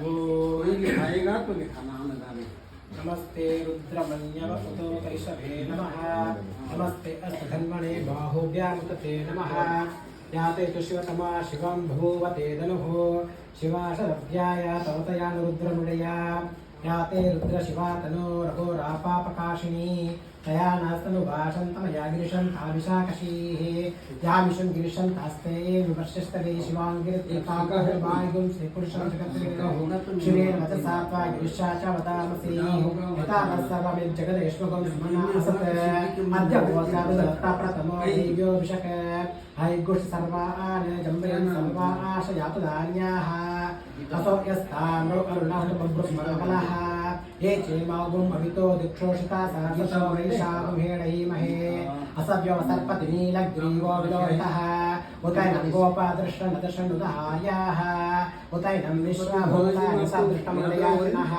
वो लिखाएगा तो लिखाना आने। नमस्ते रुद्रमन्यव उतो कैशवे नमः। नमस्ते अस्तधन्वने बाहुव्यामुतते नमः। याते तु शिवतमा शिवं भूवते धनुः शिवाशरव्याय तवतयानुरुद्रमुडया याते रुद्रशिवा तनो रघोरापापकाशिनी तया नास्तनुभाषन्तमया गिरिशं ताविशाकशीः यामिषं गिरिशं तास्ते विवर्षस्तवे शिवाङ्गिरिकाकर्मायुं श्रीपुरुषं जगद्विग्रहो शिवेन वचसा त्वा गिरिशा च वदामसि यथा न सर्वमेव जगदेश्वगं सुमनासत् अद्य भोगादत्ता प्रथमो देव्यो विशक हैगुष सर्वान् जम्बयन् सर्वाश यातु धान्याः असो यस्तानो अरुणाष्टमब्रुस्मरकलः ये चेमागुम् अवितो दिक्षोषिता सर्वतो वैशाखमेणैमहे असव्यवसर्पति नीलग्रीवो विलोहितः उतैनं गोपादृष्टनदर्शनुदहार्याः उतैनं विश्वभूतानि सदृष्टमलयातिनः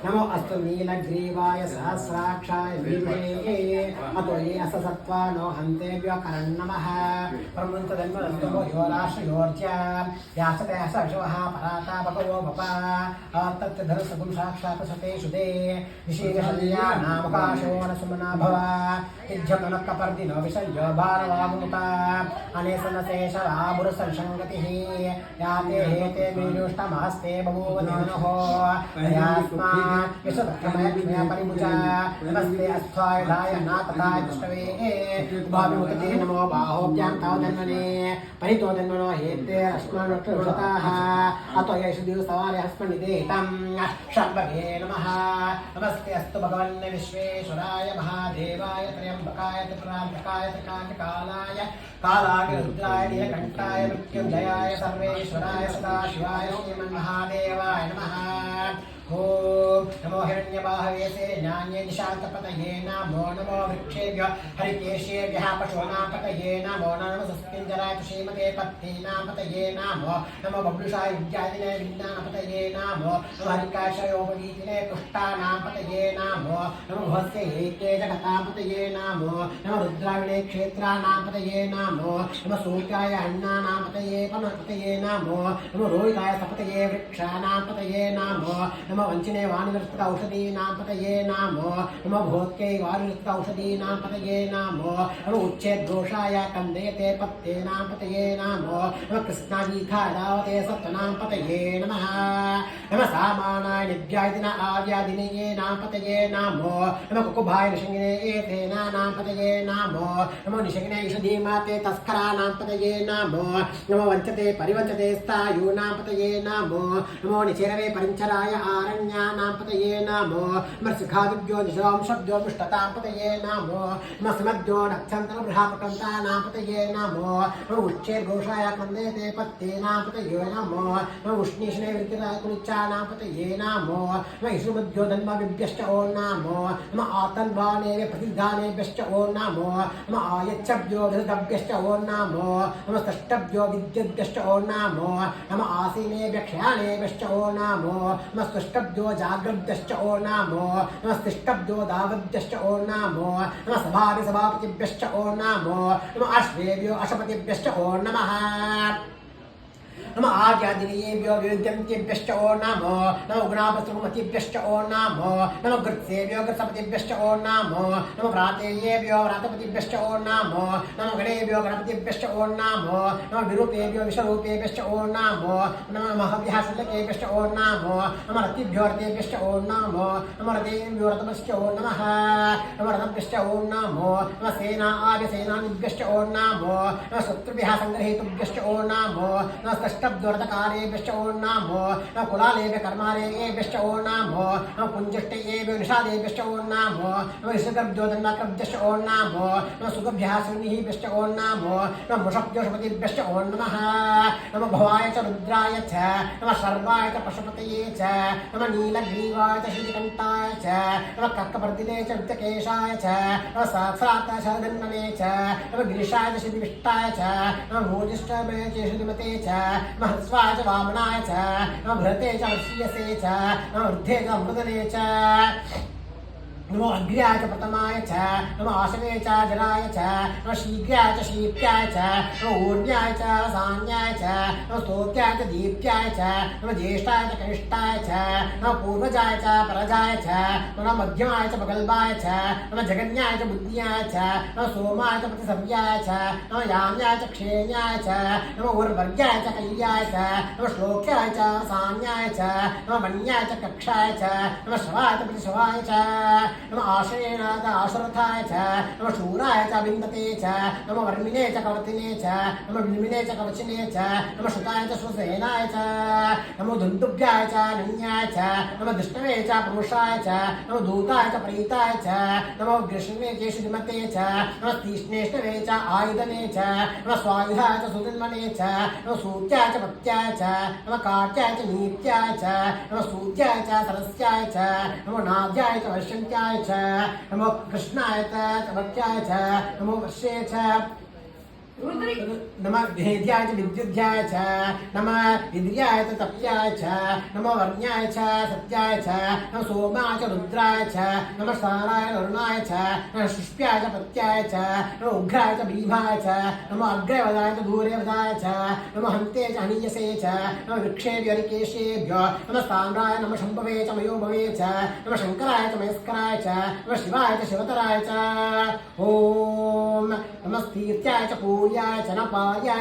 नमो अस्तु नीलग्रीवाय सहस्राक्षाय विमहे अतो ये अससत्त्वा नो हन्तेभ्यो करन्नमः प्रमुन्तदन्वदन्तो योराश्रयोर्ज्या यासते असविषवः परातापको भपा तत्तधरसगुं साक्षात् सते शुदे निशीलशल्या नामकाशो न सुमना भवा इज्जमनक्कपर्दिनो विसंयो भारवागुमुता अनेसनशेषराबुरसंसङ्गतिः याते हेते मीजुष्टमहस्ते बभूवधिनः यास्मात् विशुद्धमयक्ष्मया परिभुजा नमस्ते अस्थायुधाय नातताय दुष्टवे भाविमुखते नमो बाहोभ्यां तावदन्वने परितो दन्वनो हेते अस्मानुष्ठताः अतो यैषु दिवसवारे हस्मनिदेहितं शम्भवे नमः नमस्ते अस्तु भगवन् विश्वेश्वराय महादेवाय त्र्यम्बकाय त्रिपुरान्तकाय त्रिकान्तकालाय कालाय रुद्राय नीलकण्ठाय मृत्युञ्जयाय सर्वेश्वराय सदाशिवाय श्रीमन्महादेवाय नमः ओम नमो हिरण्यबाहवे न्यान्ये निशान्तपतये नमो नमो वृक्षेभ्यः हरिकेशेभ्यः पशूनां पतये नमो नमो सुस्पिञ्जराय श्रीमते पत्नीनां पतये नमो नमो बब्लुषाय विद्यादिने विज्ञानपतये नमो नमो हरिकाशयोपवीतिने पुष्टानां पतये नमो नमो भवस्य एके जगतां पतये नमो नमो रुद्राविणे क्षेत्राणां पतये नमो नमो सूर्याय अन्नानां पतये पतये नमो नमो रोहिताय सपतये वृक्षाणां पतये नमो नमो वंचिने वाणिवर्तित औषधीनां पतये नमो नमो भोत्यै वाणिवर्तित औषधीनां पतये नमो नमो उच्चेद्घोषाय कन्दयते पत्तेनां पतये नमो नमो कृष्णाजीखादावते सत्त्वनां पतये नमः नमः सामानाय निव्यादिन आव्यादिनेनां पतये नमो नमो कुकुभाय निषङ्गिने एतेनां पतये नमो नमो निषङ्गिने ईषधीमाते तस्कराणां पतये नमो नमो वञ्चते परिवञ्चते स्थायूनां पतये नमो नमो निचेरवे परिञ्चराय आरण्यानां पतये नमो मर्सिखादिभ्यो निशांशभ्यो दुष्टतां पतये नमो मस्मद्यो नक्षत्रबृहापकन्तानां पतये नमो उच्चैर्घोषाय कन्दयते पत्तेनां पतये नमो उष्णीष्णे विद्युताय कुलिच्चानां पतये नमो इषुमध्यो धन्मविभ्यश्च ओ नमो आतन्वानेवे प्रतिधानेभ्यश्च ओ नमो आयच्छभ्यो विदभ्यश्च ओ नमो स्तष्टभ्यो विद्युद्भ्यश्च ओ नमो आसीनेभ्य क्षयाणेभ्यश्च ओ नमो स्तुष्टभ्यो जागृभ्यश्च ओ नमो स्तिष्टभ्यो दावद्भ्यश्च ओ नमो सभाभि सभापतिभ्यश्च ओ नमो अश्वेभ्यो अशपतिभ्यश्च ओ नमः नमो आर्यादिनीयेभ्यो विविद्यन्तेभ्यश्च ओ नमो नमो गुणापसुमतिभ्यश्च ओ नमो नमो गृत्सेभ्यो गृत्सपतिभ्यश्च ओ नमो नमो व्रातेयेभ्यो व्रातपतिभ्यश्च ओ नमो नमो गणेभ्यो गणपतिभ्यश्च ओ नमो नमो विरूपेभ्यो विषरूपेभ्यश्च ओ नमो नमो महभ्यः शुल्लकेभ्यश्च ओ नमो नमो रतिभ्यो रतेभ्यश्च ओ नमो नमो रतेभ्यो रतभ्यश्च ओ नमः नमो रतभ्यश्च ओ नमो नमो सेना आर्यसेनानिभ्यश्च ओ नमो नमो शत्रुभ्यः सङ्गृहीतुभ्यश्च ओ नमो नमो ष्टब्दोर्धकारेभ्यश्च ओ नमो नमो कुलालेभ्य कर्मारेभ्यश्च ओ नमो नमो पुञ्जिष्टेभ्यो निषादेभ्यश्च ओ नमो नमो ऋषिकर्भ्यो धन्वाकर्भ्यश्च ओ नमो नमो सुगभ्यः सुनिभ्यश्च ओ नमो नमो वृषभ्योषपतिभ्यश्च ओ नमः नमो भवाय च रुद्राय च नमो सर्वाय च पशुपतये च नमो नीलग्रीवाय च श्रीकण्ठाय च नमो कर्कवर्धिने च विद्यकेशाय च नमो साक्षात् शरदन्वने च नमो गिरिशाय च श्रीविष्टाय च नमो भोजिष्ठमये च श्रीमते च महस्वाय च वामनाय च नमो भृते च वर्षीयसे च नमो वृद्धे च मृदने च नमो अग्र्याय च प्रथमाय च नमो आशवे च जराय च नमो शीघ्राय च शीप्याय च नमो ऊर्ध्याय च सान्याय च नमो स्तोत्याय च दीप्याय च नमो ज्येष्ठाय च कनिष्ठाय च नमो पूर्वजाय च परजाय च नमो मध्यमाय च प्रगल्भाय च नमो जगन्याय च बुद्ध्याय च नमो सोमाय च प्रतिसव्याय च नमो याम्याय च क्षेण्याय च नमो उर्वर्ग्याय च कैल्याय च नमो श्लोक्याय च सान्याय च नमो मन्याय च कक्षाय च नमो शवाय च प्रतिशवाय च नमो आश्रयेणाय च आश्रथाय च नमो शूराय च विन्दते च नमो वर्मिणे च कवर्तिने च नमो विल्मिने च कवचिने च नमो श्रुताय च सुसेनाय च नमो दुन्दुभ्याय च नन्याय च नमो दुष्टवे च पुरुषाय च नमो दूताय च प्रीताय च नमो ग्रीष्मे च श्रीमते च नमो तीक्ष्णेष्टवे च आयुधने च नमो स्वायुधाय च सुजन्मने च नमो सूत्याय च पत्याय च नमो काट्याय च नीत्याय च नमो सूत्याय च सरस्याय च नमो नाद्याय च वैश्यन्त्याय च नमो कृष्णाय च वक्याय च नमो वर्षे च नमः भेद्याय च विद्युद्याय च नमः इंद्रियाय च तप्याय च नमः वर्ण्याय च सत्याय च नमः सोमाय च रुद्राय च नमः साराय वरुणाय च नमः शुष्प्याय च पत्याय च नमः उग्राय च भीमाय च नमः अग्रवदाय च दूरेवदाय च नमः हन्ते च हनीयसे च नमः वृक्षेभ्यो हरिकेशेभ्यो नमः साम्राय नमः शम्भवे च मयोभवे च नमः शङ्कराय च मयस्कराय च नमः शिवाय च शिवतराय च ॐ नमस्तीर्थ्याय च पूर्याय च नपायाय